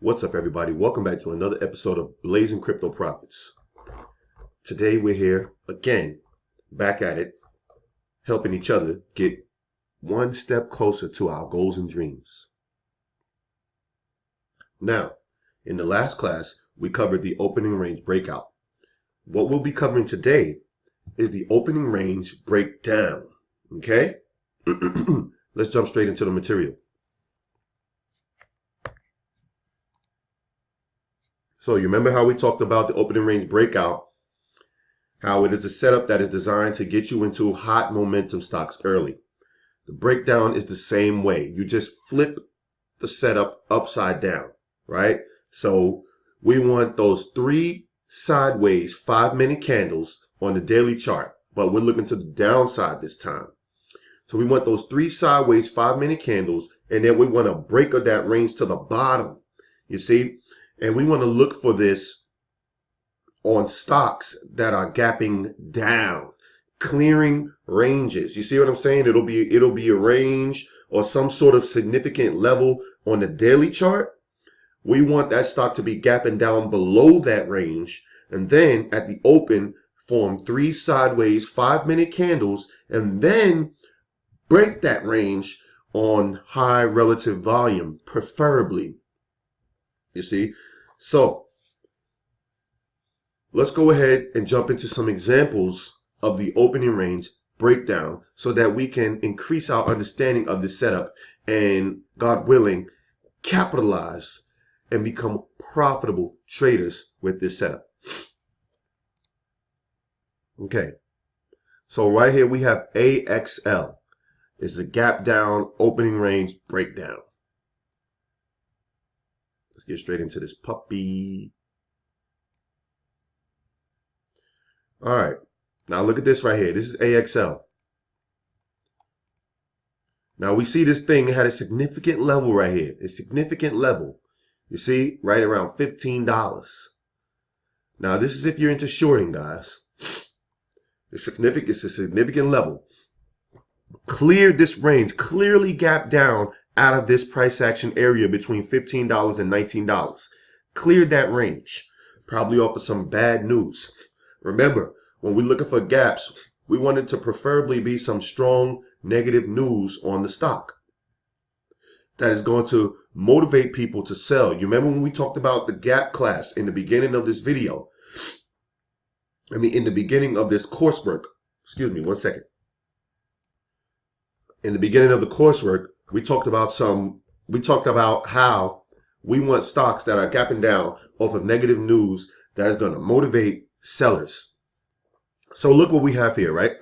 What's up, everybody? Welcome back to another episode of Blazing Crypto Profits. Today we're here again, back at it, helping each other get one step closer to our goals and dreams. Now, in the last class, we covered the opening range breakout. What we'll be covering today is the opening range breakdown. Okay? Let's jump straight into the material. So you remember how we talked about the opening range breakout, how it is a setup that is designed to get you into hot momentum stocks early. The breakdown is the same way. You just flip the setup upside down, right? So we want those 3 sideways 5-minute candles on the daily chart, but we're looking to the downside this time. So we want those 3 sideways 5-minute candles, and then we want to break that range to the bottom, you see? And we want to look for this on stocks that are gapping down, clearing ranges. You see what I'm saying? It'll be a range or some sort of significant level on the daily chart. We want that stock to be gapping down below that range, and then at the open form 3 sideways 5-minute candles, and then break that range on high relative volume, preferably. You see? So let's go ahead and jump into some examples of the opening range breakdown so that we can increase our understanding of the setup and, God willing, capitalize and become profitable traders with this setup. Okay, so right here we have AXL. It's a gap down opening range breakdown. Let's get straight into this puppy. All right, now look at this right here. This is AXL. Now we see this thing had a significant level right here. A significant level. You see, right around $15. Now this is if you're into shorting, guys. It's a significant level. Cleared this range, clearly gapped down out of this price action area between $15 and $19. Cleared that range, probably off of some bad news. Remember, when we're looking for gaps, we want it to preferably be some strong negative news on the stock that is going to motivate people to sell. You remember when we talked about the gap class in the beginning of this video? In the beginning of this coursework. Excuse me, one second. In the beginning of the coursework, we talked about how we want stocks that are gapping down off of negative news that is going to motivate sellers. So look what we have here, right?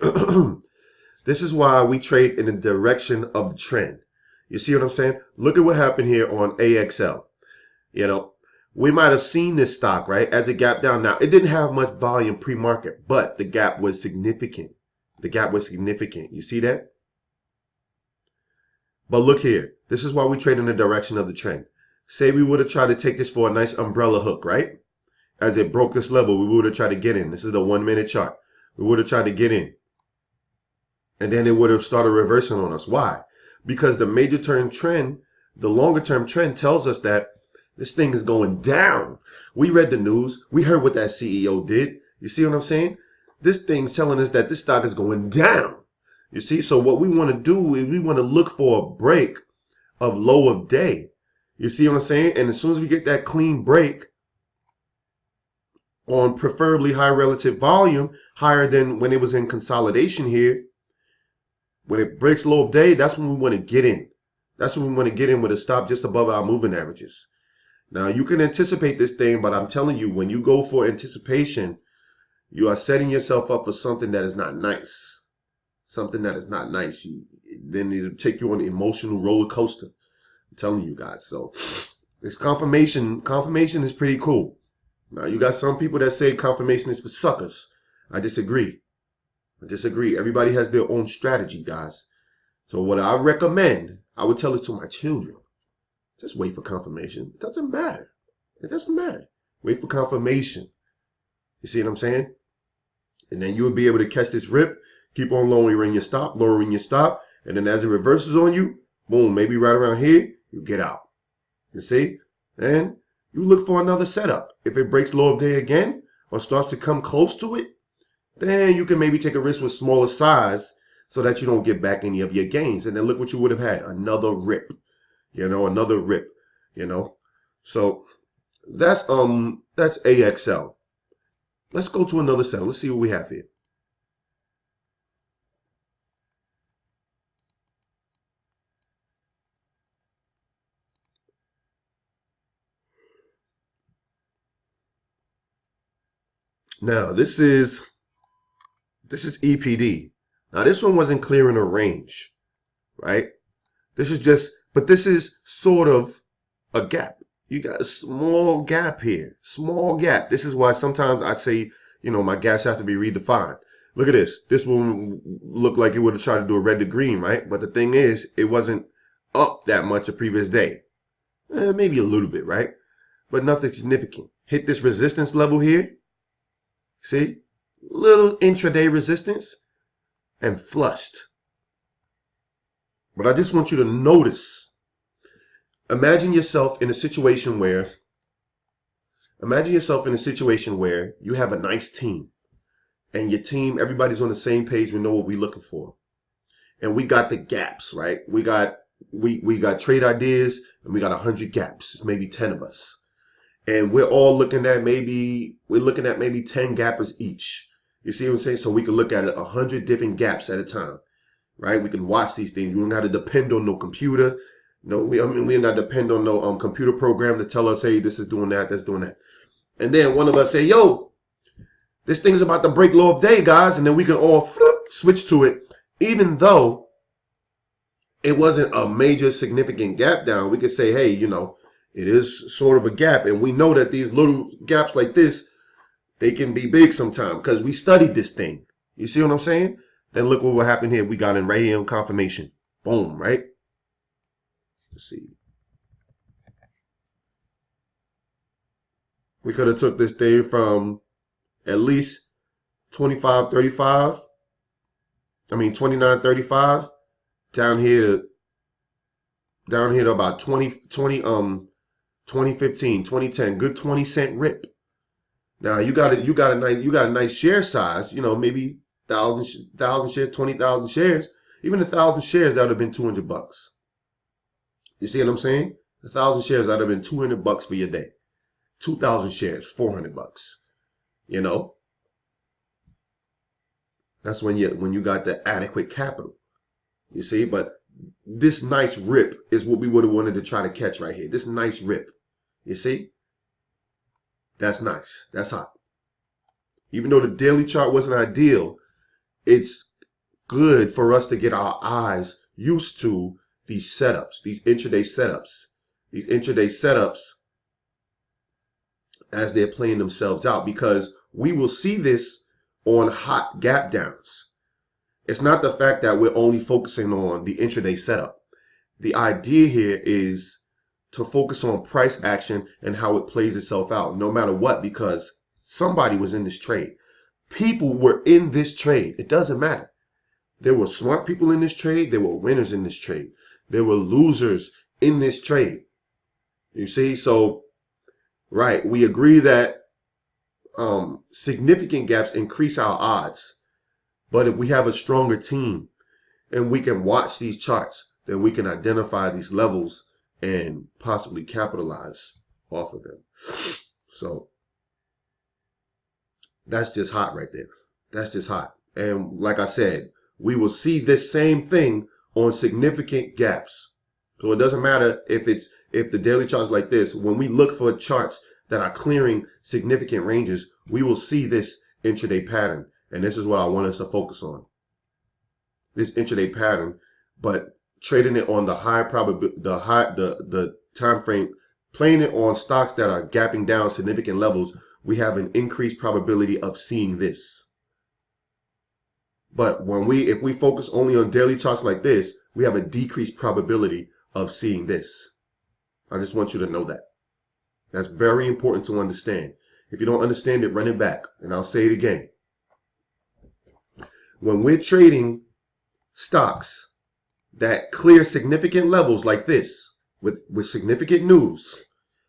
This is why we trade in the direction of the trend. You see what I'm saying? Look at what happened here on AXL. You know, we might have seen this stock, right, as it gapped down. Now, it didn't have much volume pre-market, but the gap was significant. The gap was significant. You see that? But look here, this is why we trade in the direction of the trend. Say we would have tried to take this for a nice umbrella hook, right? As it broke this level, we would have tried to get in. This is the 1-minute chart. We would have tried to get in. And then it would have started reversing on us. Why? Because the major term trend, the longer term trend tells us that this thing is going down. We read the news. We heard what that CEO did. You see what I'm saying? This thing's telling us that this stock is going down. You see, so what we want to do is we want to look for a break of low of day. You see what I'm saying? And as soon as we get that clean break on preferably high relative volume, higher than when it was in consolidation here, when it breaks low of day, that's when we want to get in. That's when we want to get in with a stop just above our moving averages. Now, you can anticipate this thing, but I'm telling you, when you go for anticipation, you are setting yourself up for something that is not nice. Something that is not nice. Then it'll take you on an emotional roller coaster. I'm telling you guys. So this confirmation is pretty cool. Now you got some people that say confirmation is for suckers. I disagree. Everybody has their own strategy, guys. So what I recommend, I would tell it to my children. Just wait for confirmation. It doesn't matter. Wait for confirmation. You see what I'm saying? And then you'll be able to catch this rip. Keep on lowering your stop, and then as it reverses on you, boom, maybe right around here, you get out. You see? And You look for another setup. If it breaks low of day again or starts to come close to it, then you can maybe take a risk with smaller size so that you don't get back any of your gains. And then look what you would have had, another rip, another rip, you know. So that's AXL. Let's go to another setup. Let's see what we have here. Now this is EPD. Now this one wasn't clearing a range, right? This is just, but this is sort of a gap. You got a small gap here, small gap. This is why sometimes I'd say, my gaps have to be redefined. Look at this. This one looked like it would have tried to do a red to green, right? But the thing is, it wasn't up that much the previous day. Maybe a little bit, right? But nothing significant. Hit this resistance level here. See? Little intraday resistance and flushed. But I just want you to notice. Imagine yourself in a situation where you have a nice team. And your team, everybody's on the same page. We know what we're looking for. And we got the gaps, right? We got trade ideas and we got 100 gaps. It's maybe 10 of us. And we're all looking at maybe 10 gappers each. You see what I'm saying? So we can look at 100 different gaps at a time, right? We can watch these things. We don't have to depend on no computer. No, we ain't got to depend on no computer program to tell us, hey, this is doing that, that's doing that. And then one of us say, yo, this thing's about to break low of day, guys. And then we can all switch to it. Even though it wasn't a major significant gap down, we could say, hey, it is sort of a gap. And we know that these little gaps like this, they can be big sometimes because we studied this thing. You see what I'm saying? Then look what happened here. We got in right here on confirmation. Boom, right? Let's see. We could have took this thing from at least 29.35 down here to about 2015, 2010, good 20-cent rip. Now you got a nice share size, maybe 1,000 shares, 20,000 shares, even 1,000 shares that would have been $200. You see what I'm saying? 1,000 shares that would have been $200 for your day. 2,000 shares, $400. That's when you got the adequate capital. You see, but this nice rip is what we would have wanted to try to catch right here. This nice rip. You see? That's nice. That's hot. Even though the daily chart wasn't ideal, it's good for us to get our eyes used to these setups, these intraday setups. These intraday setups as they're playing themselves out, because we will see this on hot gap downs. It's not the fact that we're only focusing on the intraday setup. The idea here is to focus on price action and how it plays itself out, no matter what, because somebody was in this trade. People were in this trade. It doesn't matter. There were smart people in this trade. There were winners in this trade. There were losers in this trade. You see? So, right, we agree that significant gaps increase our odds. But if we have a stronger team and we can watch these charts, then we can identify these levels and possibly capitalize off of them. So that's just hot right there. That's just hot. And like I said, we will see this same thing on significant gaps. So it doesn't matter if the daily charts like this. When we look for charts that are clearing significant ranges, we will see this intraday pattern. And this is what I want us to focus on. This intraday pattern, but trading it on the high probability, the time frame, playing it on stocks that are gapping down significant levels, we have an increased probability of seeing this. But if we focus only on daily charts like this, we have a decreased probability of seeing this. I just want you to know that. That's very important to understand. If you don't understand it, run it back. And I'll say it again. When we're trading stocks that clear significant levels like this with significant news,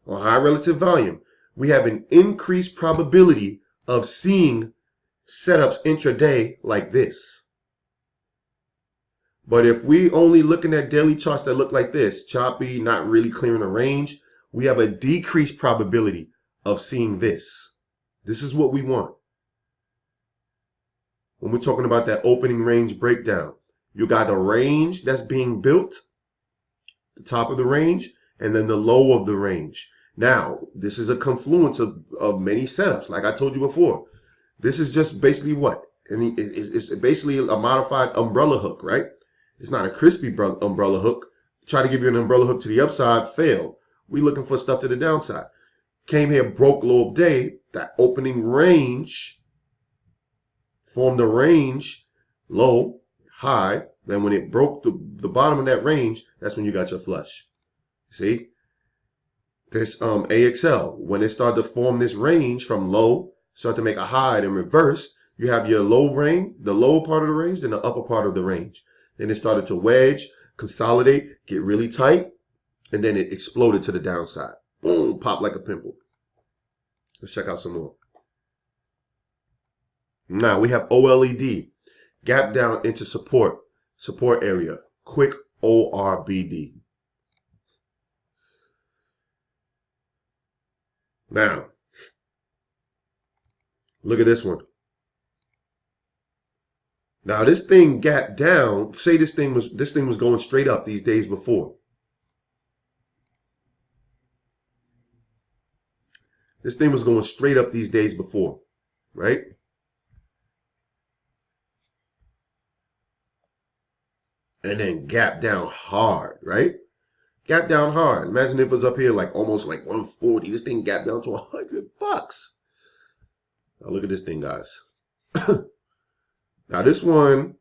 on high relative volume, we have an increased probability of seeing setups intraday like this. But if we only looking at daily charts that look like this, choppy, not really clearing a range, we have a decreased probability of seeing this. This is what we want. When we're talking about that opening range breakdown, you got a range that's being built, the top of the range, and then the low of the range. Now, this is a confluence of many setups. Like I told you before, this is just basically what? And it's basically a modified umbrella hook, right? It's not a crispy umbrella hook. Try to give you an umbrella hook to the upside, failed. We looking for stuff to the downside. Came here, broke low of day. That opening range formed a range, low, high. Then when it broke the bottom of that range, that's when you got your flush. See? This AXL, when it started to form this range from low, start to make a high and reverse, you have your low range, the lower part of the range, then the upper part of the range. Then it started to wedge, consolidate, get really tight, and then it exploded to the downside. Boom, pop like a pimple. Let's check out some more. Now we have OLED, gap down into support area, quick ORBD. Now, look at this one. Now this thing gapped down. Say this thing was going straight up these days before. This thing was going straight up these days before, right? And then gap down hard, right? Gap down hard. Imagine if it was up here like almost like 140. This thing gapped down to $100. Now look at this thing, guys. Now this one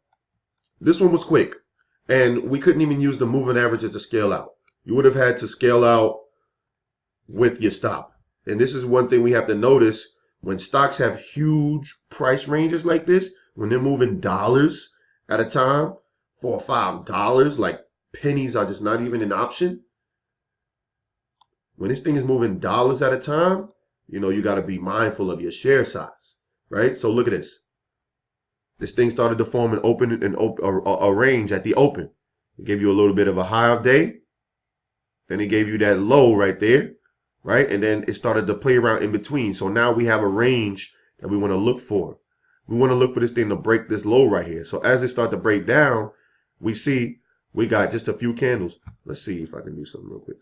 was quick, and we couldn't even use the moving averages to scale out. You would have had to scale out with your stop. And this is one thing we have to notice when stocks have huge price ranges like this, when they're moving dollars at a time, $4 or $5, like pennies are just not even an option. When this thing is moving dollars at a time, you know, you got to be mindful of your share size, right? So look at this. This thing started to form a range at the open. It gave you a little bit of a high of day. Then it gave you that low right there, right? And then it started to play around in between. So now we have a range that we want to look for. We want to look for this thing to break this low right here. So as it starts to break down, we see we got just a few candles. Let's see if I can do something real quick.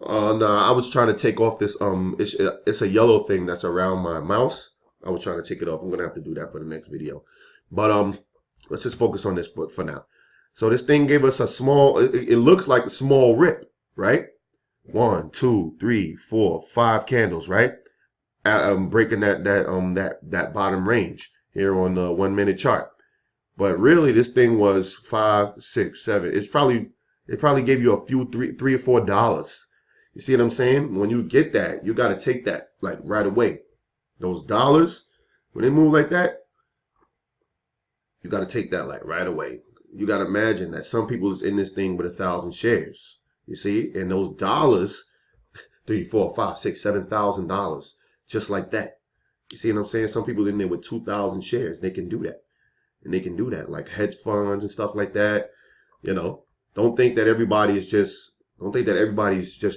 No, I was trying to take off this, it's a yellow thing that's around my mouse. I was trying to take it off. I'm going to have to do that for the next video. But let's just focus on this for now. So this thing gave us a small, it looks like a small rip, right? 1, 2, 3, 4, 5 candles, right? Breaking that bottom range here on the 1 minute chart. But really this thing was 5, 6, 7. It probably gave you a few $3 or $4. You see what I'm saying? When you get that, you got to take that like right away. Those dollars, when they move like that, you got to take that like right away. You got to imagine that some people is in this thing with 1,000 shares. You see, and those dollars, $3, $4, $5, $6, $7,000, just like that. You see what I'm saying? Some people in there with 2,000 shares, they can do that, and they can do that like hedge funds and stuff like that. You know, don't think that everybody's just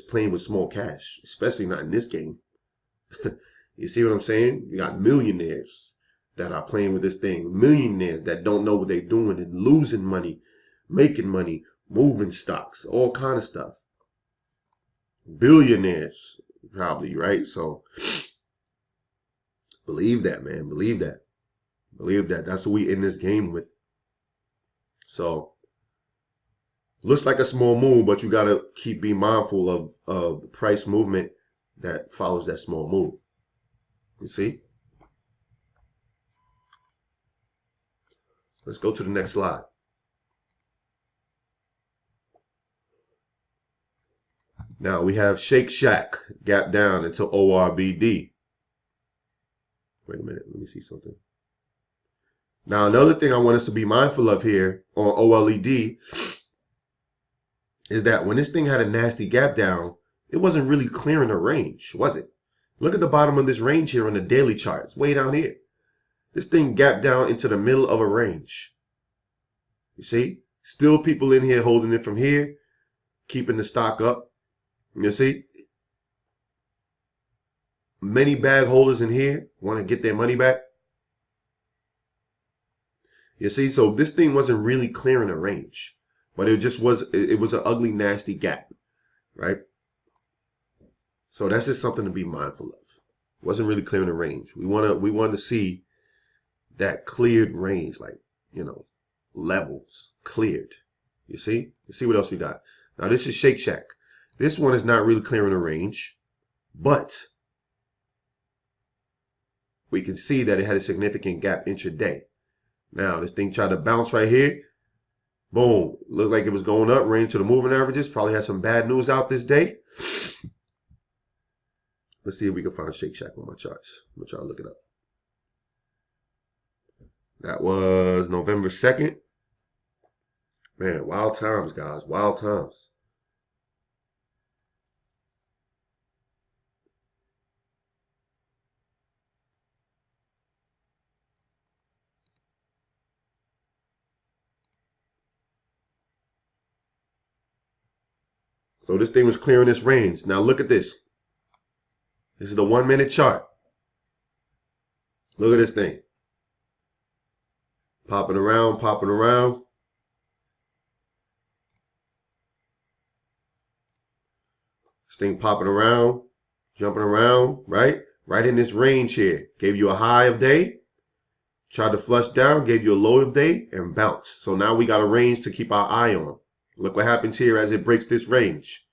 playing with small cash, especially not in this game. You see what I'm saying? You got millionaires that are playing with this thing. Millionaires that don't know what they're doing and losing money, making money, moving stocks, all kind of stuff. Billionaires, probably, right? So believe that, man. Believe that. Believe that. That's what we in this game with. So looks like a small move, but you got to be mindful of the price movement that follows that small move. You see? Let's go to the next slide. Now we have Shake Shack, gap down until ORBD. Wait a minute, let me see something. Now another thing I want us to be mindful of here on OLED is that when this thing had a nasty gap down, it wasn't really clearing a range, was it? Look at the bottom of this range here on the daily chart. It's way down here. This thing gapped down into the middle of a range. You see? Still people in here holding it from here, keeping the stock up. You see? Many bag holders in here want to get their money back. You see? So this thing wasn't really clearing a range, but it just was, it was an ugly, nasty gap, right? So that's just something to be mindful of. Wasn't really clearing the range. We want to see that cleared range, like, you know, levels cleared. You see? Let's see what else we got. Now this is Shake Shack. This one is not really clearing the range, but we can see that it had a significant gap intraday. Now this thing tried to bounce right here. Boom. Looked like it was going up, ran to the moving averages. Probably had some bad news out this day. Let's see if we can find Shake Shack on my charts. I'm going to try to look it up. That was November 2nd. Man, wild times, guys. Wild times. So this thing was clearing this range. Now look at this. This is the 1 minute chart. Look at this thing. Popping around, popping around. This thing popping around, jumping around, right? Right in this range here. Gave you a high of day. Tried to flush down, gave you a low of day, and bounced. So now we got a range to keep our eye on. Look what happens here as it breaks this range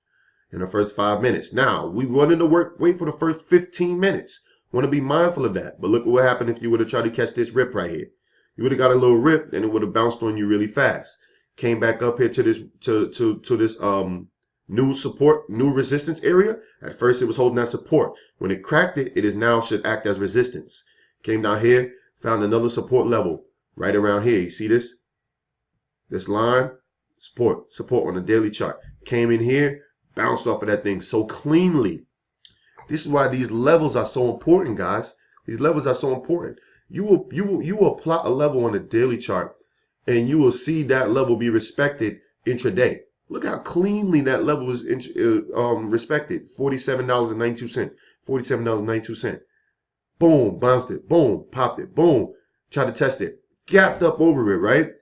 in the first 5 minutes. Now, we wanted to wait for the first 15 minutes. Want to be mindful of that. But look what happened if you would have tried to catch this rip right here. You would have got a little rip and it would have bounced on you really fast. Came back up here to this this new support, new resistance area. At first it was holding that support. When it cracked it, it is now should act as resistance. Came down here, found another support level right around here. You see this? This line, support on the daily chart. Came in here, bounced off of that thing so cleanly. This is why these levels are so important, guys. These levels are so important. You will plot a level on the daily chart, and you will see that level be respected intraday. Look how cleanly that level is respected. $47.92. $47.92. Boom, bounced it. Boom, popped it. Boom, tried to test it. Gapped up over it, right?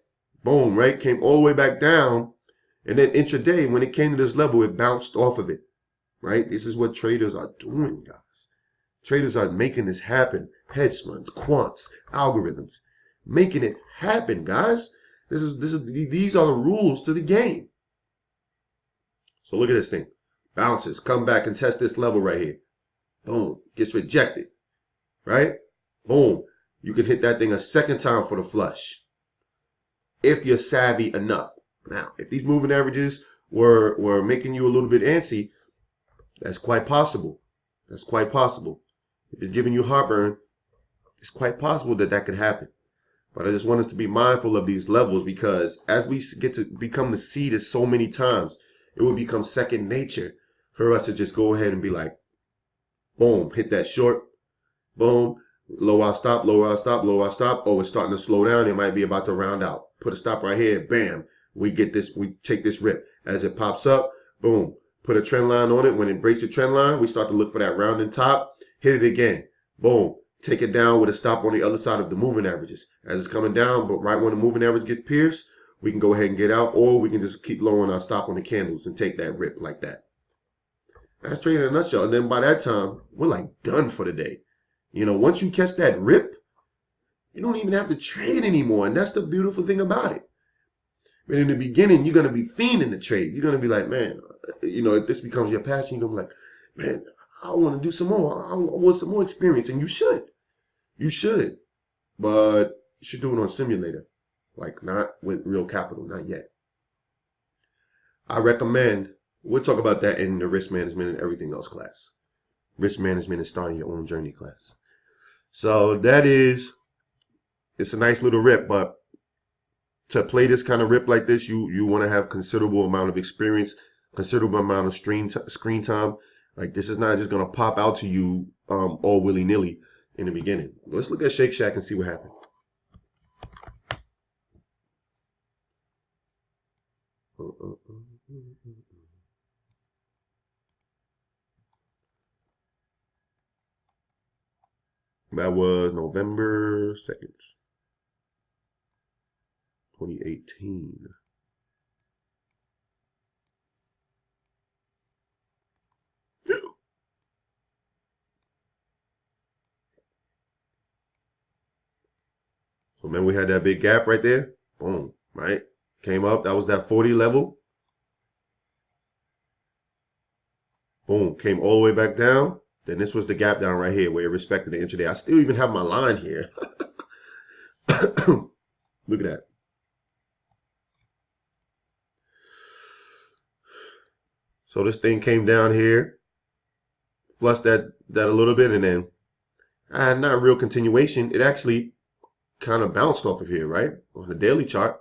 Boom, right? Came all the way back down. And then intraday, when it came to this level, it bounced off of it, right? This is what traders are doing, guys. Traders are making this happen. Hedge funds, quants, algorithms, making it happen, guys. These are the rules to the game. So look at this thing. Bounces, come back and test this level right here. Boom, gets rejected, right? Boom, you can hit that thing a second time for the flush if you're savvy enough. Now, if these moving averages were making you a little bit antsy, that's quite possible. That's quite possible. If it's giving you heartburn, it's quite possible that that could happen. But I just want us to be mindful of these levels, because as we get to become the see this so many times, it will become second nature for us to just go ahead and be like, boom, hit that short, boom, lower stop, lower stop, lower stop. Oh, it's starting to slow down. It might be about to round out. Put a stop right here. Bam. We get this. We take this rip. As it pops up, boom. Put a trend line on it. When it breaks the trend line, we start to look for that rounding top. Hit it again. Boom. Take it down with a stop on the other side of the moving averages. As it's coming down, but right when the moving average gets pierced, we can go ahead and get out, or we can just keep lowering our stop on the candles and take that rip like that. That's trading in a nutshell. And then by that time, we're like done for the day. You know, once you catch that rip, you don't even have to trade anymore. And that's the beautiful thing about it. But in the beginning, you're going to be fiending the trade. You're going to be like, man, you know, if this becomes your passion, you're going to be like, man, I want to do some more. I want some more experience. And you should. You should. But you should do it on simulator. Like, not with real capital. Not yet. I recommend, we'll talk about that in the risk management and everything else class. Risk management and starting your own journey class. So that is, it's a nice little rip, but to play this kind of rip like this, you want to have considerable amount of experience, considerable amount of screen time. Like this is not just gonna pop out to you all willy nilly in the beginning. Let's look at Shake Shack and see what happened. That was November 2nd, 2018. So remember we had that big gap right there? Boom, right? Came up, that was that 40 level. Boom, came all the way back down. Then this was the gap down right here where it respected the intraday. I still even have my line here. Look at that. So this thing came down here, flushed that a little bit, and then not a real continuation. It actually kind of bounced off of here, right? On the daily chart.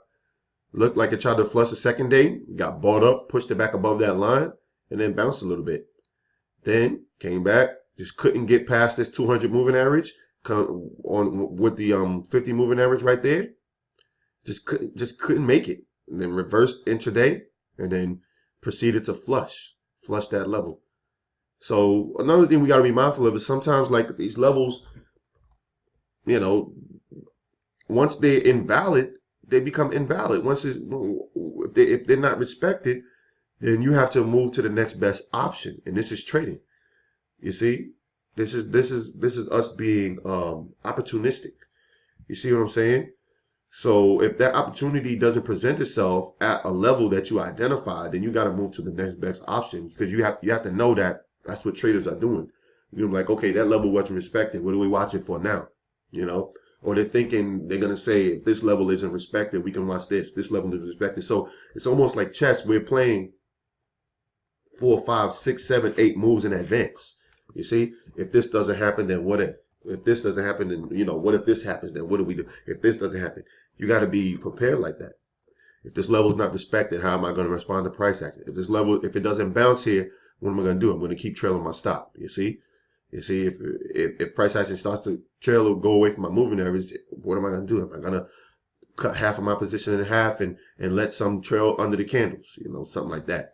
Looked like it tried to flush the second day, got bought up, pushed it back above that line, and then bounced a little bit. Then came back, just couldn't get past this 200 moving average on with the 50 moving average right there. Just couldn't make it. And then reversed intraday, and then proceeded to flush that level. So another thing we got to be mindful of is sometimes like these levels, you know, once they're invalid, they become invalid. Once if they're not respected, then you have to move to the next best option, and this is trading. You see, this is us being opportunistic. You see what I'm saying? So if that opportunity doesn't present itself at a level that you identify, then you got to move to the next best option because you have to know that that's what traders are doing. You're like, okay, that level wasn't respected. What are we watching for now? You know, or they're thinking they're gonna say if this level isn't respected, we can watch this. This level is respected. So it's almost like chess. We're playing 4, 5, 6, 7, 8 moves in advance. You see, if this doesn't happen, then what if? If this doesn't happen, then what if this happens? Then what do we do? If this doesn't happen, you got to be prepared like that. If this level is not respected, how am I going to respond to price action? If this level, if it doesn't bounce here, what am I going to do? I'm going to keep trailing my stop. You see, if price action starts to trail or go away from my moving average, what am I going to do? Am I going to cut half of my position in half and let some trail under the candles? Something like that.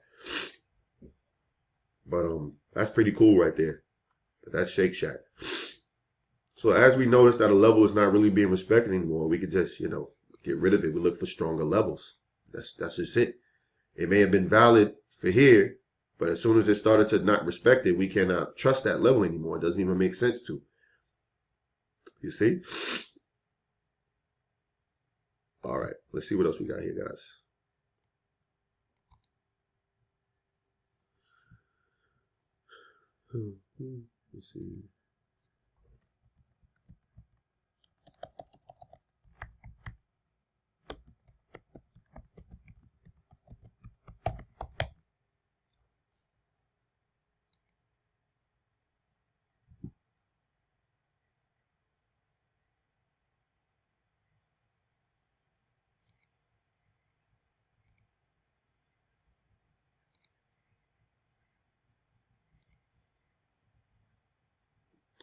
But that's pretty cool right there. That's Shake Shack. So as we notice that a level is not really being respected anymore, we could just, get rid of it. We look for stronger levels. That's just it. It may have been valid for here, but as soon as it started to not respect it, we cannot trust that level anymore. It doesn't even make sense to. You see? All right, let's see what else we got here, guys. Let's see.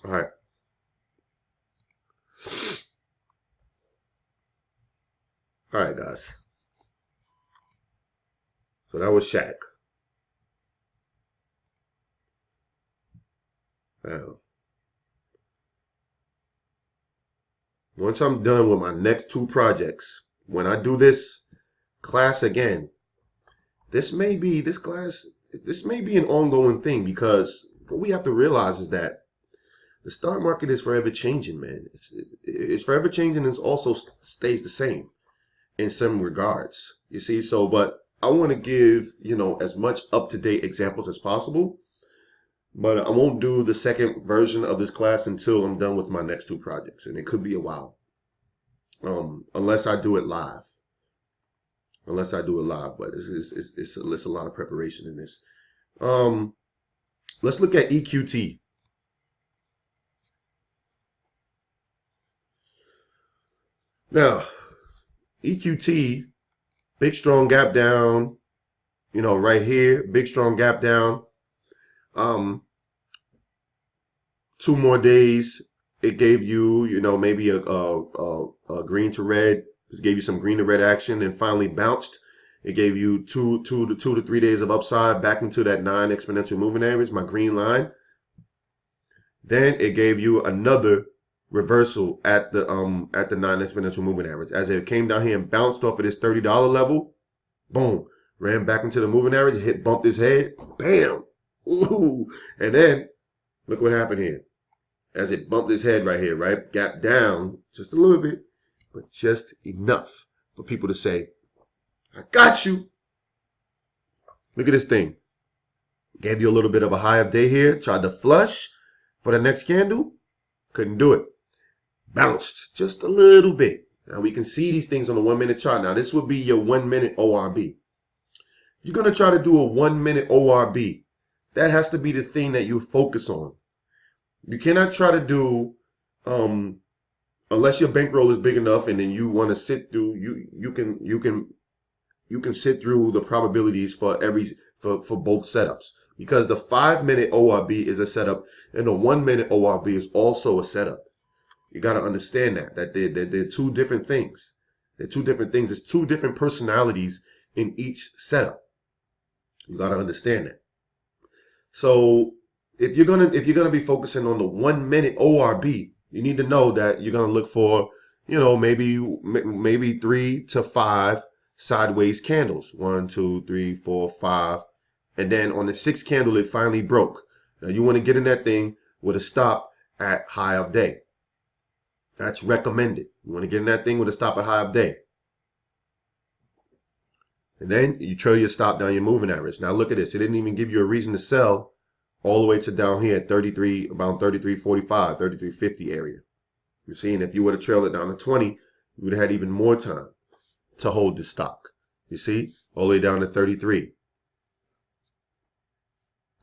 All right. All right, guys. So that was Shaq. Now, once I'm done with my next 2 projects, when I do this class again, this may be an ongoing thing because what we have to realize is that the stock market is forever changing, man. It's forever changing and it also stays the same in some regards. You see, but I want to give, as much up-to-date examples as possible. But I won't do the second version of this class until I'm done with my next 2 projects. And it could be a while. Unless I do it live. But it's a lot of preparation in this. Let's look at EQT. Now, EQT, big strong gap down, you know, right here, big strong gap down. Um, 2 more days, it gave you, you know, maybe a green to red. It gave you some green to red action, and finally bounced. It gave you 2 to 3 days of upside back into that 9 exponential moving average, my green line. Then it gave you another reversal at the 9 exponential moving average. As it came down here and bounced off of this $30 level, boom, ran back into the moving average, bumped his head, bam, ooh, and then look what happened here. As it bumped his head right here, right, gap down just a little bit, but just enough for people to say, I got you. Look at this thing. Gave you a little bit of a high of day here, tried to flush for the next candle, couldn't do it. Bounced just a little bit. Now we can see these things on the 1 minute chart. Now this would be your 1 minute ORB. You're going to try to do a 1 minute ORB. That has to be the thing that you focus on. You cannot try to do, unless your bankroll is big enough and then you want to sit through, you can sit through the probabilities for both setups. Because the 5 minute ORB is a setup and the 1 minute ORB is also a setup. You got to understand that they're two different things. They're two different things. There's two different personalities in each setup. You got to understand that. So if you're gonna be focusing on the 1 minute ORB, you need to know that you're gonna look for, you know, maybe 3 to 5 sideways candles. 1, 2, 3, 4, 5, and then on the 6th candle it finally broke. Now you want to get in that thing with a stop at high of day. That's recommended. You want to get in that thing with a stop at high of day. And then you trail your stop down your moving average. Now look at this. It didn't even give you a reason to sell all the way to down here at 33, about 33.45, 33.50 area. You see, and if you would have trailed it down to 20, you would have had even more time to hold the stock. You see, all the way down to 33.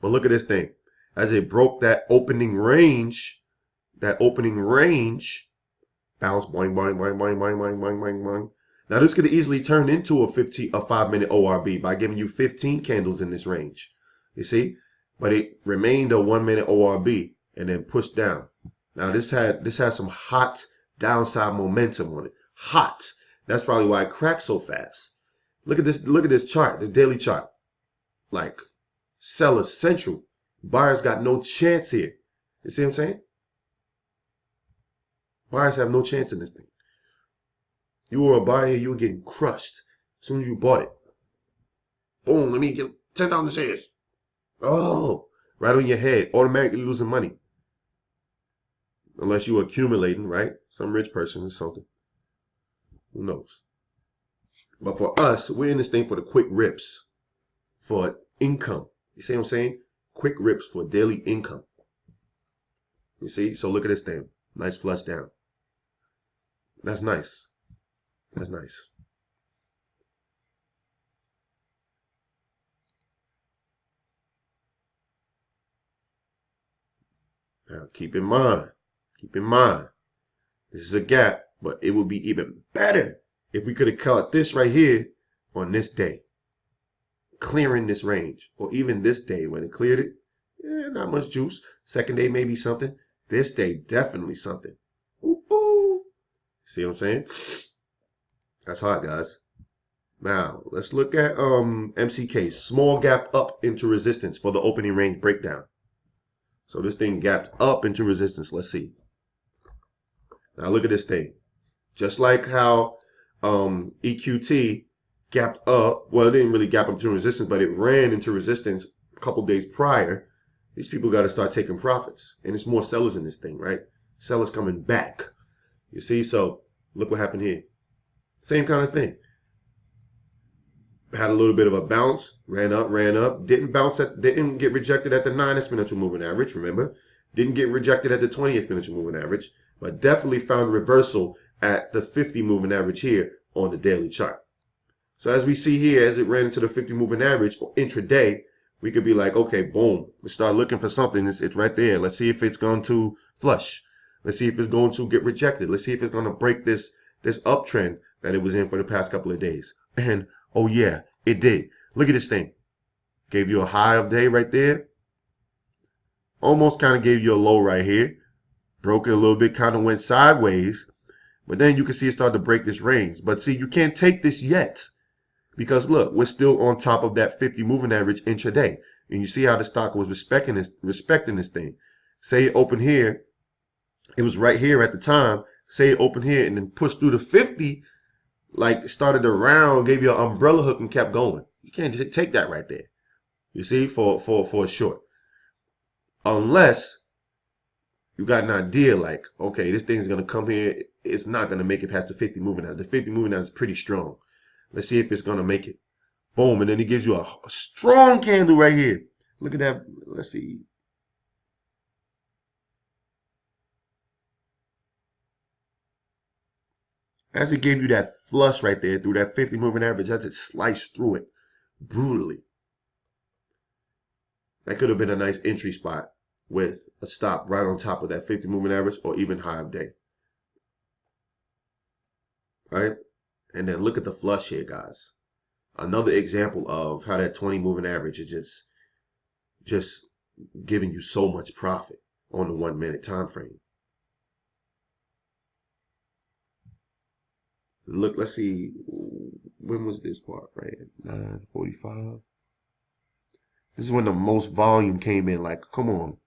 But look at this thing. As it broke that opening range, bounced, boing, boing, boing, boing, boing, boing, boing, boing, boing. Now this could easily turn into a 5-minute ORB by giving you 15 candles in this range. You see? But it remained a 1 minute ORB and then pushed down. Now this had some hot downside momentum on it. Hot. That's probably why it cracked so fast. Look at this chart, the daily chart. Like seller central. Buyers got no chance here. You see what I'm saying? Buyers have no chance in this thing. You were a buyer, you were getting crushed as soon as you bought it. Boom, let me get 10,000 shares. Oh, right on your head, automatically losing money. Unless you were accumulating, right? Some rich person or something. Who knows? But for us, we're in this thing for the quick rips, for income. You see what I'm saying? Quick rips for daily income. You see? So look at this thing. Nice flush down. That's nice. That's nice. Now keep in mind, this is a gap, but it would be even better if we could have caught this right here on this day, clearing this range, or even this day when it cleared it. Not much juice. Second day maybe something. This day definitely something. Ooh, ooh. See what I'm saying? That's hot, guys. Now let's look at MCK, small gap up into resistance for the opening range breakdown. So this thing gapped up into resistance. Let's see. Now look at this thing. Just like how EQT gapped up. Well, it didn't really gap up to resistance, but it ran into resistance a couple days prior. These people got to start taking profits. And it's more sellers in this thing, right? Sellers coming back. You see? So look what happened here. Same kind of thing. Had a little bit of a bounce, ran up, didn't get rejected at the 9 exponential moving average, remember? Didn't get rejected at the 20 exponential moving average, but definitely found reversal at the 50 moving average here on the daily chart. So as we see here, as it ran into the 50 moving average or intraday, we could be like, okay, boom, let's start looking for something. It's right there. Let's see if it's going to flush. Let's see if it's going to get rejected. Let's see if it's going to break this uptrend that it was in for the past couple of days. And oh yeah, it did. Look at this thing. Gave you a high of day right there. Almost kind of gave you a low right here. Broke it a little bit, kind of went sideways. But then you can see it started to break this range. But see, you can't take this yet. Because look, we're still on top of that 50 moving average intraday. And you see how the stock was respecting this thing. Say it opened here. It was right here at the time. Say it opened here and then pushed through the 50, like started around, gave you an umbrella hook and kept going. You can't just take that right there. You see, for a short. Unless you got an idea like, okay, this thing's gonna come here. It's not gonna make it past the 50 moving average. The 50 moving average is pretty strong. Let's see if it's gonna make it. Boom, and then he gives you a strong candle right here. Look at that. Let's see. As it gave you that flush right there through that 50 moving average, as it sliced through it brutally. That could have been a nice entry spot with a stop right on top of that 50 moving average or even high of day. Right? And then look at the flush here, guys. Another example of how that 20 moving average is just giving you so much profit on the 1 minute time frame. Look, let's see, when was this part, right? 9:45. This is when the most volume came in, like, come on,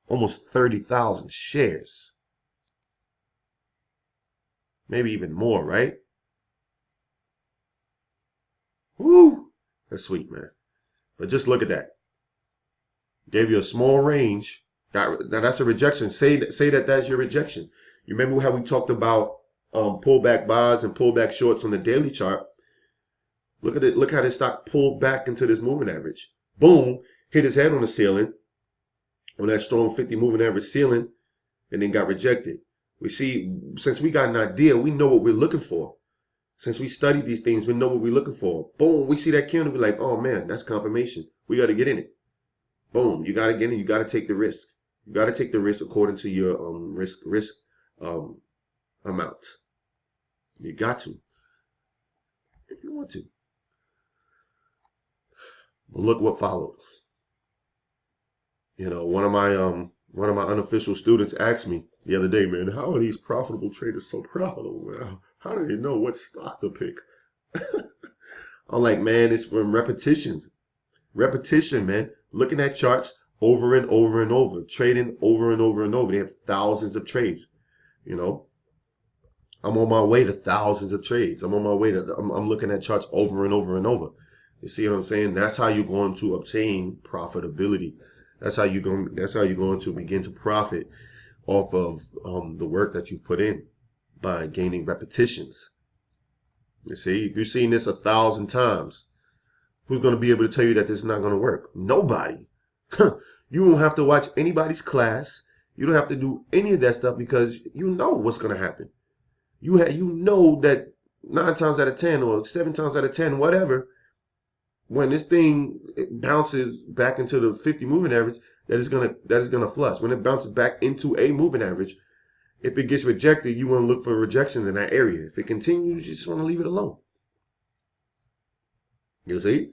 almost 30,000 shares. Maybe even more, right? Woo! That's sweet, man. But just look at that. Gave you a small range. Now that's a rejection. Say that that's your rejection. You remember how we talked about pullback buys and pullback shorts on the daily chart? Look at it. Look how this stock pulled back into this moving average. Boom! Hit his head on the ceiling, on that strong 50 moving average ceiling, and then got rejected. We see, since we got an idea, we know what we're looking for. Since we studied these things, we know what we're looking for. Boom! We see that candle, we're like, oh man, that's confirmation. We got to get in it. Boom! You got to get in it. You got to take the risk. You got to take the risk according to your risk amount. You got to, if you want to. But look what followed. You know, one of my unofficial students asked me the other day, man, how are these profitable traders so profitable, man? How do they know what stock to pick? I'm like, man, it's from repetition. Repetition, man. Looking at charts over and over and over, trading over and over and over. They have thousands of trades. You know, I'm on my way to thousands of trades. I'm on my way to, I'm looking at charts over and over and over. You see what I'm saying? That's how you're going to obtain profitability. That's how you're going to begin to profit off of the work that you've put in by gaining repetitions. You see, if you've seen this 1,000 times, who's going to be able to tell you that this is not going to work? Nobody. You don't have to watch anybody's class. You don't have to do any of that stuff because you know what's going to happen. You know that 9 times out of 10 or 7 times out of 10, whatever, when this thing bounces back into the 50 moving average, that is gonna flush. When it bounces back into a moving average, if it gets rejected, you want to look for rejection in that area. If it continues, you just want to leave it alone. You see?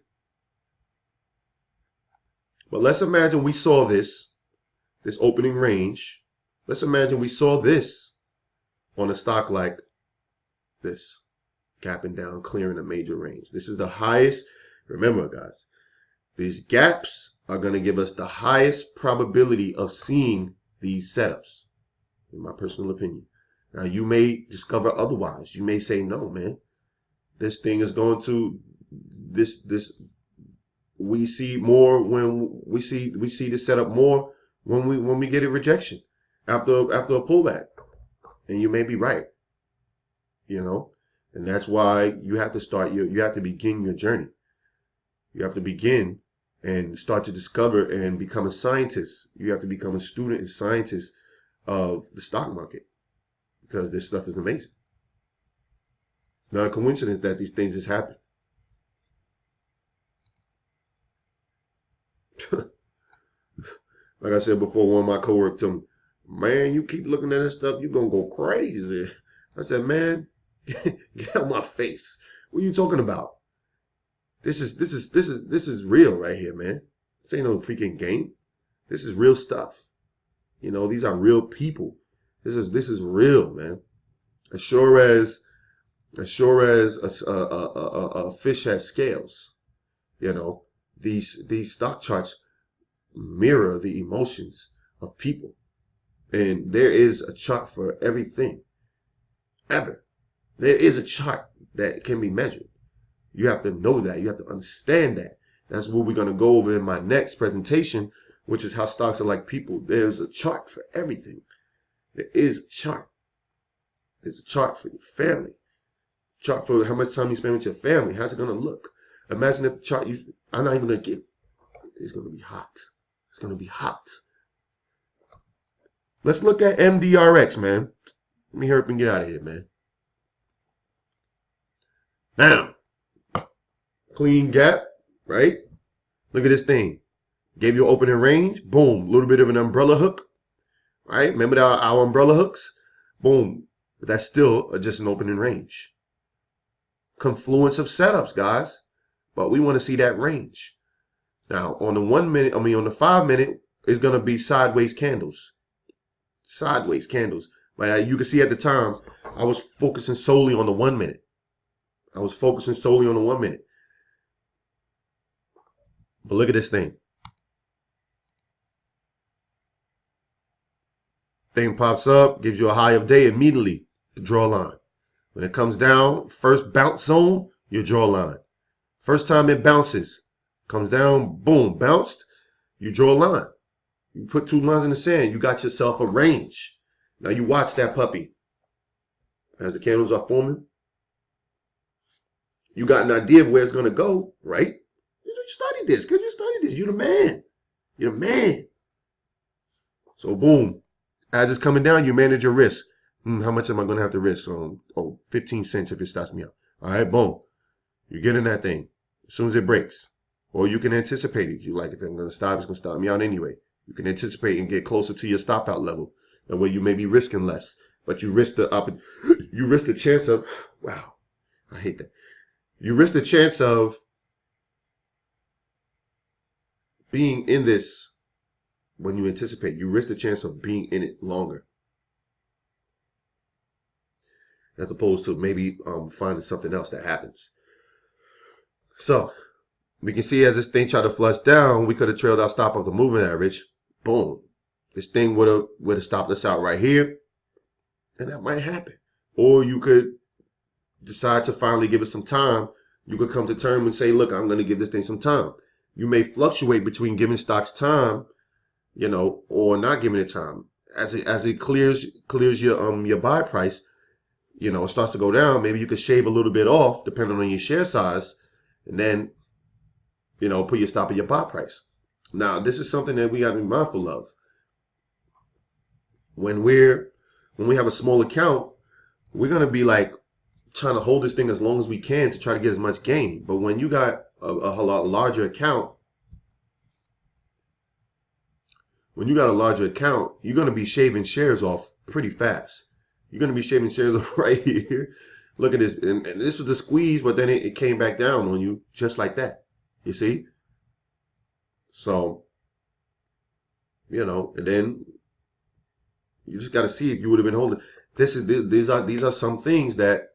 But let's imagine we saw this opening range. Let's imagine we saw this on a stock like this, gapping down, clearing a major range. This is the highest. Remember, guys, these gaps are going to give us the highest probability of seeing these setups, in my personal opinion. Now, you may discover otherwise. You may say, no, man, this thing is going to, we see more when we see the setup more when we get a rejection after a pullback. And you may be right, you know, and that's why you have to you have to begin your journey. You have to begin and start to discover and become a scientist. You have to become a student and scientist of the stock market because this stuff is amazing. It's not a coincidence that these things just happen. Like I said before, one of my coworkers told me, man, you keep looking at this stuff, you're going to go crazy. I said, man, get out of my face. What are you talking about? This is real right here, man. This ain't no freaking game. This is real stuff. You know, these are real people. This is real, man. As sure as a fish has scales, you know, these stock charts mirror the emotions of people. And there is a chart for everything, ever. There is a chart that can be measured. You have to know that. You have to understand that. That's what we're going to go over in my next presentation, which is how stocks are like people. There's a chart for everything. There is a chart. There's a chart for your family. Chart for how much time you spend with your family. How's it going to look? Imagine if the chart I'm not even going to get, it's going to be hot. It's going to be hot. Let's look at MDRX, man. Let me hurry up and get out of here, man. Now, clean gap, right? Look at this thing. Gave you opening range. Boom. A little bit of an umbrella hook. Right? Remember our umbrella hooks? Boom. But that's still just an opening range. Confluence of setups, guys. But we want to see that range. Now, on the 1 minute, on the 5 minute, it's going to be sideways candles. Sideways candles. But you can see at the time, I was focusing solely on the 1 minute. I was focusing solely on the 1 minute. But look at this thing. Thing pops up, gives you a high of day immediately. You draw a line. When it comes down, first bounce zone, you draw a line. First time it bounces, comes down, boom, bounced, you draw a line. You put 2 lines in the sand, you got yourself a range. Now you watch that puppy. As the candles are forming, you got an idea of where it's going to go, right? You studied this, because you studied this. You're the man. You're the man. So boom. As it's coming down, you manage your risk. How much am I going to have to risk? 15 cents if it starts me out. All right, boom. You get in that thing as soon as it breaks. Or you can anticipate it. You like, if I'm going to stop, it's going to stop me out anyway. You can anticipate and get closer to your stop out level. That way you may be risking less. But you risk the chance of, wow, I hate that. You risk the chance of being in this when you anticipate. You risk the chance of being in it longer. As opposed to maybe finding something else that happens. So, we can see as this thing tried to flush down, we could have trailed our stop of the moving average. Boom. This thing would have stopped us out right here. And that might happen. Or you could decide to finally give it some time. You could come to terms and say, look, I'm going to give this thing some time. You may fluctuate between giving stocks time, you know, or not giving it time. As it clears your buy price, you know, it starts to go down. Maybe you could shave a little bit off depending on your share size, and then, you know, put your stop at your buy price. Now, this is something that we got to be mindful of. When we have a small account, we're going to be like trying to hold this thing as long as we can to try to get as much gain. But when you got a lot larger account, you're going to be shaving shares off pretty fast. You're going to be shaving shares off right here. Look at this. And this was the squeeze, but then it came back down on you just like that. You see? So, you know, and then you just got to see if you would have been holding. These are some things that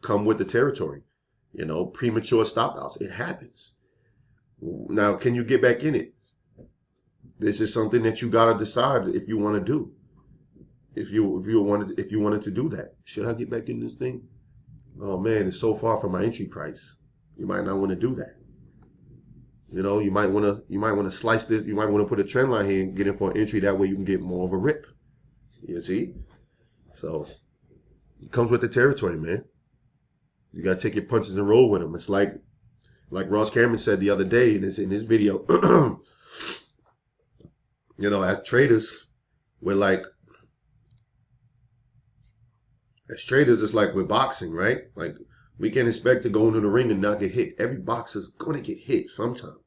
come with the territory. You know, premature stop outs. It happens. Now, can you get back in it? This is something that you gotta decide if you want to do. If you wanted to do that, should I get back in this thing? Oh man, it's so far from my entry price. You might not want to do that. You know, you might want to slice this. You might want to put a trend line here and get in for an entry. That way you can get more of a rip. You see? So it comes with the territory, man. You gotta take your punches and roll with them. It's like Ross Cameron said the other day in his video. You know, as traders, it's like we're boxing, right? Like, we can't expect to go into the ring and not get hit. Every boxer's going to get hit sometime.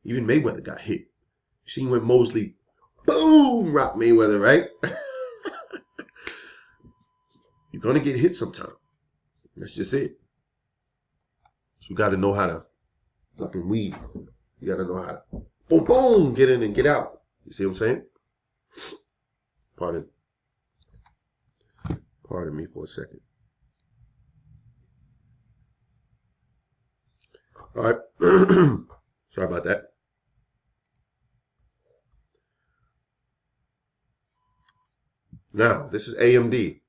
Even Mayweather got hit. You seen when Mosley, boom, rocked Mayweather, right? You're going to get hit sometime. That's just it. So you got to know how to duck and weave. You got to know how to boom, boom, get in and get out. You see what I'm saying? Pardon me for a second. All right. Sorry about that. Now, this is AMD.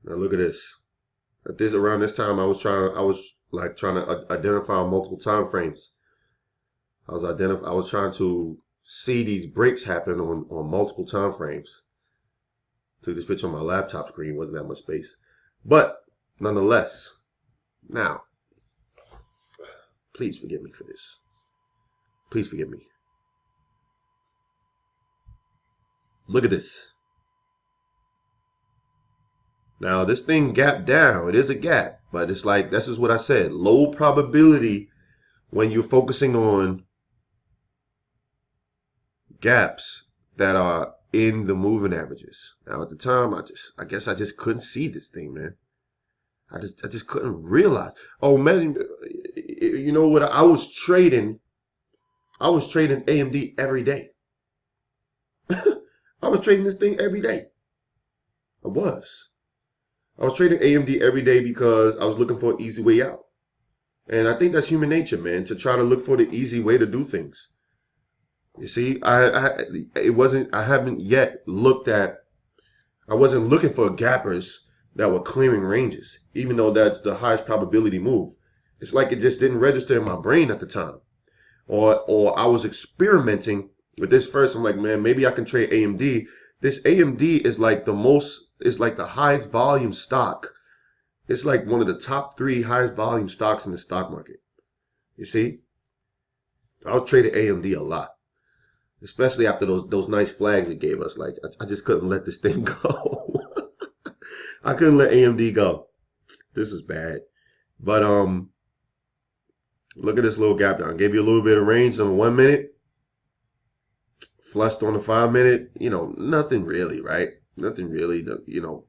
Now look at this. Around this time I was trying to identify multiple time frames. I was trying to see these breaks happen on multiple time frames. Took this picture on my laptop screen, wasn't that much space. But nonetheless, now, please forgive me for this. Please forgive me. Look at this. Now this thing gapped down. It is a gap, but it's like, this is what I said. Low probability when you're focusing on gaps that are in the moving averages. Now at the time, I guess I just couldn't see this thing, man. I just couldn't realize. Oh man, you know what? I was trading AMD every day. I was trading this thing every day. I was trading AMD every day because I was looking for an easy way out. And I think that's human nature, man, to try to look for the easy way to do things. You see, I wasn't looking for gappers that were clearing ranges, even though that's the highest probability move. It's like it just didn't register in my brain at the time. Or I was experimenting with this first. I'm like, man, maybe I can trade AMD. This AMD is like the highest volume stock. It's like one of the top 3 highest volume stocks in the stock market. You see? I was trading AMD a lot. Especially after those nice flags it gave us. Like, I just couldn't let this thing go. I couldn't let AMD go. This is bad. But look at this little gap down. Gave you a little bit of range on the 1 minute. Flushed on the 5 minute. You know, nothing really, right? Nothing really, you know.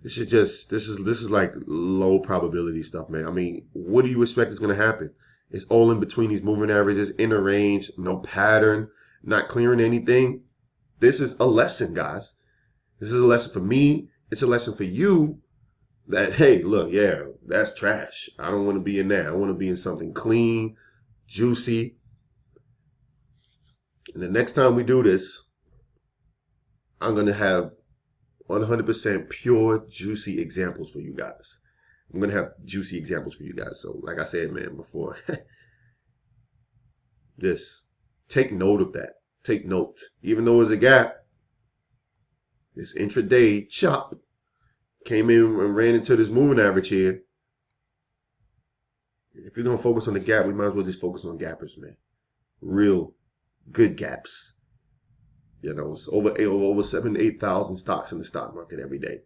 This is like low probability stuff, man. I mean, what do you expect is going to happen? It's all in between these moving averages, in a range, no pattern, not clearing anything. This is a lesson, guys. This is a lesson for me. It's a lesson for you that, hey, look, yeah, that's trash. I don't want to be in that. I want to be in something clean, juicy. And the next time we do this, I'm going to have 100% pure, juicy examples for you guys. I'm going to have juicy examples for you guys. So, like I said, man, before, just take note of that. Take note. Even though it's a gap, this intraday chop came in and ran into this moving average here. If you're going to focus on the gap, we might as well just focus on gappers, man. Real good gaps. You know, it's over 7,000 to 8,000 stocks in the stock market every day.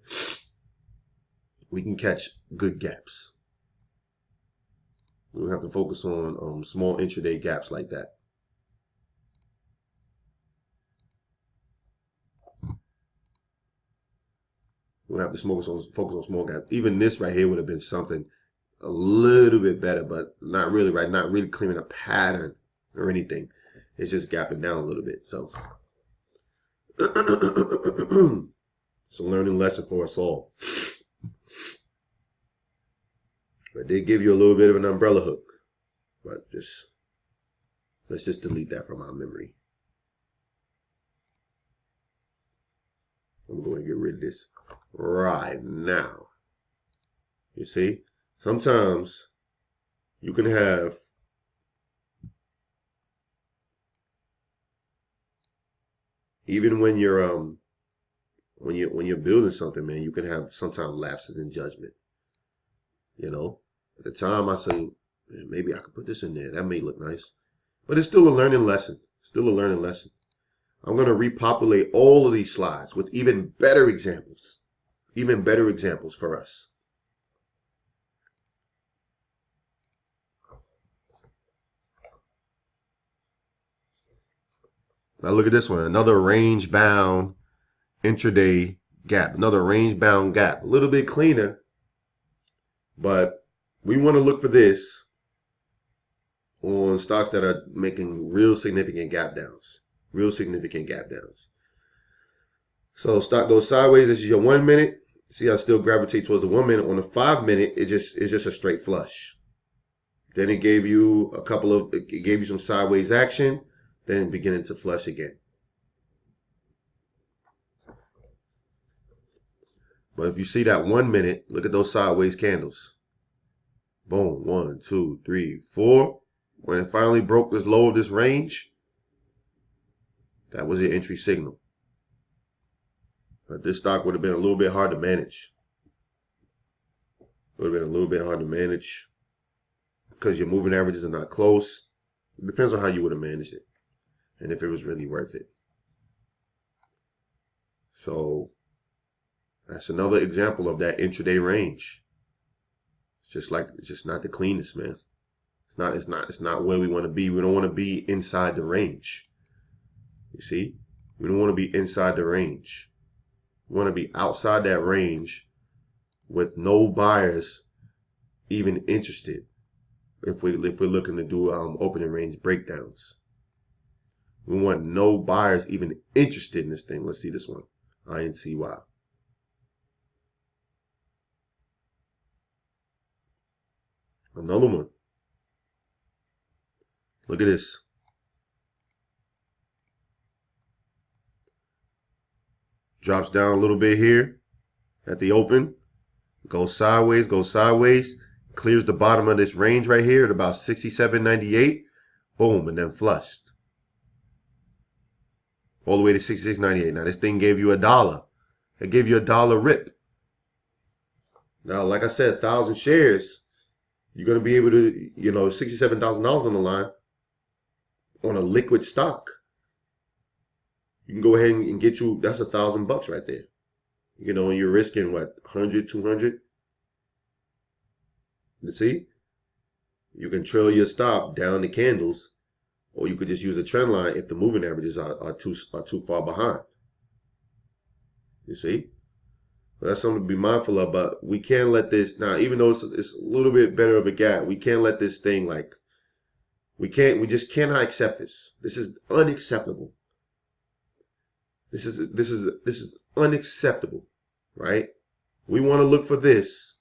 We can catch good gaps. We don't have to focus on small intraday gaps like that. We don't have to focus on small gaps. Even this right here would have been something a little bit better, but not really, right? Not really clearing a pattern or anything. It's just gapping down a little bit. So it's a learning lesson for us all. But they give you a little bit of an umbrella hook. But let's just delete that from our memory. I'm going to get rid of this right now. You see? Sometimes you can have even when you're building something, man, you can have sometimes lapses in judgment. You know? At the time I say, man, maybe I could put this in there. That may look nice. But it's still a learning lesson. Still a learning lesson. I'm going to repopulate all of these slides with even better examples. Even better examples for us. Now look at this one, another range bound intraday gap, another range bound gap, a little bit cleaner, but we want to look for this on stocks that are making real significant gap downs, So stock goes sideways. This is your 1 minute. See how I still gravitate towards the 1 minute. On the 5 minute, it's just a straight flush. Then it gave you it gave you some sideways action, then beginning to flush again. But if you see that 1 minute, look at those sideways candles. Boom, 1, 2, 3, 4. When it finally broke this low of this range, that was your entry signal. But this stock would have been a little bit hard to manage. Would have been a little bit hard to manage because your moving averages are not close. It depends on how you would have managed it and if it was really worth it. So that's another example of that intraday range. It's just not the cleanest, man. It's not where we want to be. We don't want to be inside the range. You see? We don't want to be inside the range. We want to be outside that range with no buyers even interested if we're looking to do opening range breakdowns. We want no buyers even interested in this thing. Let's see this one. INCY. Another one. Look at this. Drops down a little bit here at the open. Goes sideways, clears the bottom of this range right here at about 67.98. Boom, and then flushed. All the way to 66.98. Now this thing gave you $1. It gave you $1 rip. Now, like I said, 1,000 shares, you're going to be able to, $67,000 on the line on a liquid stock. You can go ahead and get you, that's $1,000 right there. And you're risking what, 100, 200? You see? You can trail your stop down the candles, or you could just use a trend line if the moving averages are too far behind. You see? So that's something to be mindful of, but we can't let this, now even though it's a little bit better of a gap, we can't let this thing we just cannot accept this. This is unacceptable. This is unacceptable, right? We want to look for this,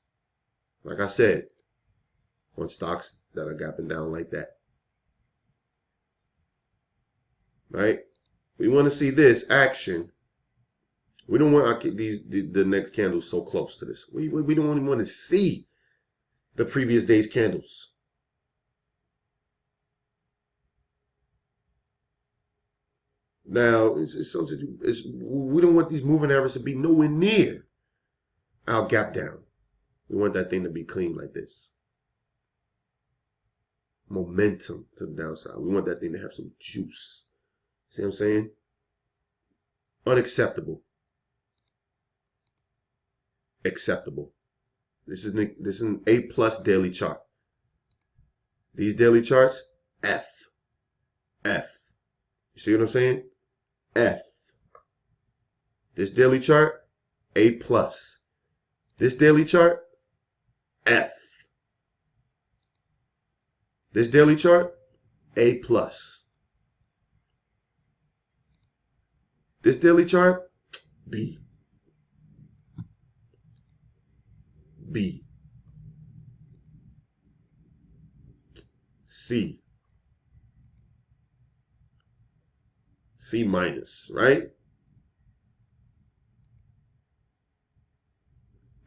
like I said, on stocks that are gapping down like that, right? We want to see this action. We don't want the next candles so close to this. We don't even want to see the previous day's candles. Now, we don't want these moving averages to be nowhere near our gap down. We want that thing to be clean like this. Momentum to the downside. We want that thing to have some juice. See what I'm saying? Unacceptable. Acceptable. This is an A+ daily chart. These daily charts, F. You see what I'm saying? F. This daily chart, A+. This daily chart, F. This daily chart, A+. This daily chart, B. C. C-, right?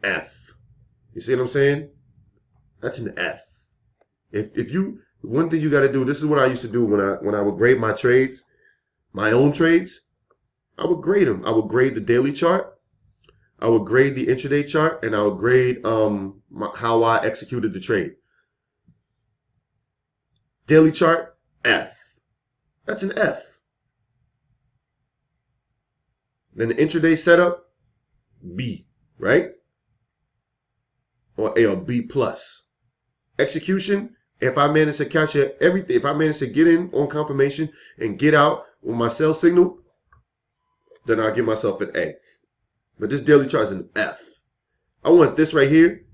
F. You see what I'm saying? That's an F. If you, one thing you got to do, this is what I used to do when I would grade my trades, my own trades. I would grade them. I would grade the daily chart. I would grade the intraday chart, and I would grade how I executed the trade. Daily chart, F. That's an F. Then the intraday setup, B, right? Or A or B+. Execution, if I manage to capture everything, if I manage to get in on confirmation and get out on my sell signal, then I'll give myself an A. But this daily chart is an F. I want this right here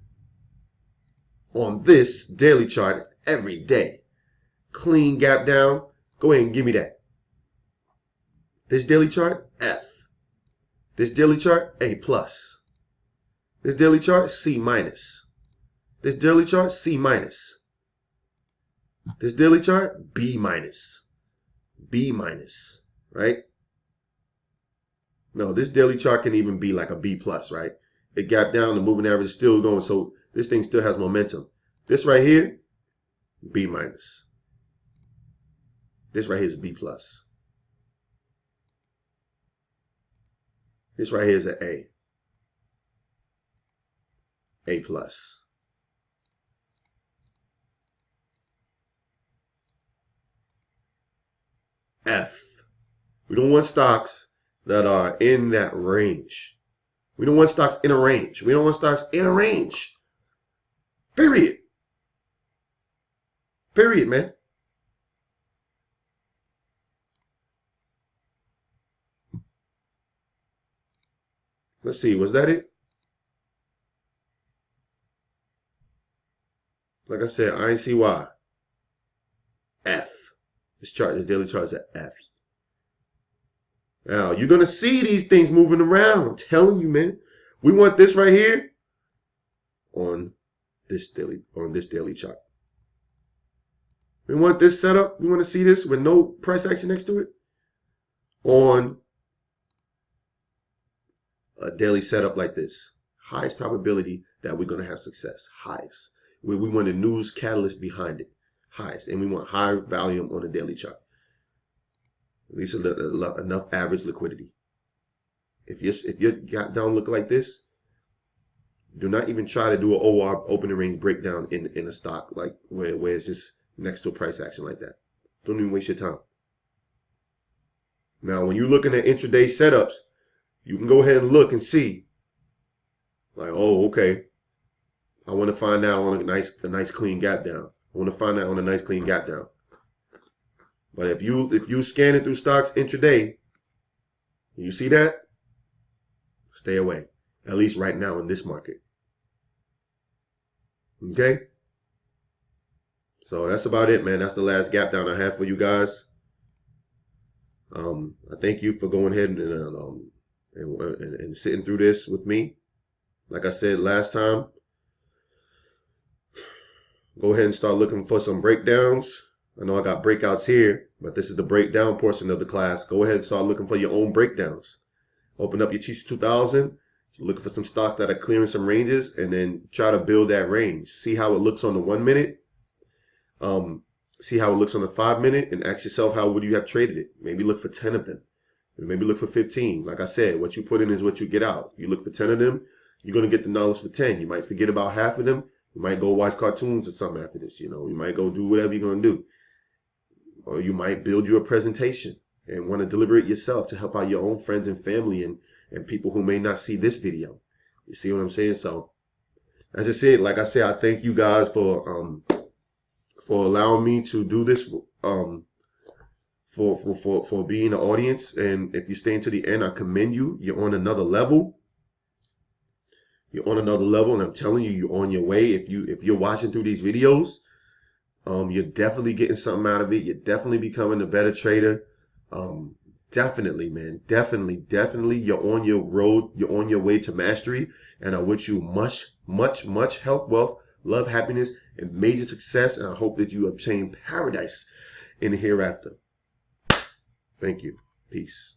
on this daily chart every day. Clean gap down. Go ahead and give me that. This daily chart, F. This daily chart, A plus. This daily chart, C minus. This daily chart, C minus. This daily chart, B minus. B minus, right? No, this daily chart can even be like a B plus, right? It gapped down, the moving average is still going, so this thing still has momentum. This right here, B minus. This right here is B plus. This right here is an A. A plus. F. We don't want stocks that are in that range. We don't want stocks in a range. We don't want stocks in a range. Period. Period, man. Let's see, was that it? Like I said, I ain't see why. F. This chart, this daily chart is an F. Now, you're going to see these things moving around. I'm telling you, man. We want this right here on this daily chart. We want this setup. We want to see this with no price action next to it on a daily setup like this. Highest probability that we're going to have success. Highest. We want a news catalyst behind it. Highest. And we want high volume on a daily chart. At least enough average liquidity. If your gap down look like this, do not even try to do an ORB opening range breakdown in a stock like where it's just next to a price action like that. Don't even waste your time. Now, when you're looking at intraday setups, you can go ahead and look and see, like, oh, okay, I want to find out on a nice clean gap down. I want to find out on a nice clean gap down. But if you scanning through stocks intraday, you see that, stay away. At least right now in this market. Okay? So that's about it, man. That's the last gap down I have for you guys. I thank you for going ahead and sitting through this with me. Like I said last time, go ahead and start looking for some breakdowns. I know I got breakouts here, but this is the breakdown portion of the class. Go ahead and start looking for your own breakdowns. Open up your Teacher 2000, look for some stocks that are clearing some ranges, and then try to build that range. See how it looks on the 1 minute. See how it looks on the 5 minute, and ask yourself how would you have traded it. Maybe look for 10 of them. Maybe look for 15. Like I said, what you put in is what you get out. You look for 10 of them, you're going to get the knowledge for 10. You might forget about half of them. You might go watch cartoons or something after this. You know, you might go do whatever you're going to do. Or you might build you a presentation and want to deliver it yourself to help out your own friends and family and people who may not see this video. You see what I'm saying? So that's just it. Like I said, I thank you guys for allowing me to do this, for being an audience. And if you stay to the end, I commend you. You're on another level. You're on another level, and I'm telling you, you're on your way. If you're watching through these videos, you're definitely getting something out of it. You're definitely becoming a better trader. Definitely, man. Definitely. You're on your road. You're on your way to mastery. And I wish you much health, wealth, love, happiness, and major success. And I hope that you obtain paradise in the hereafter. Thank you. Peace.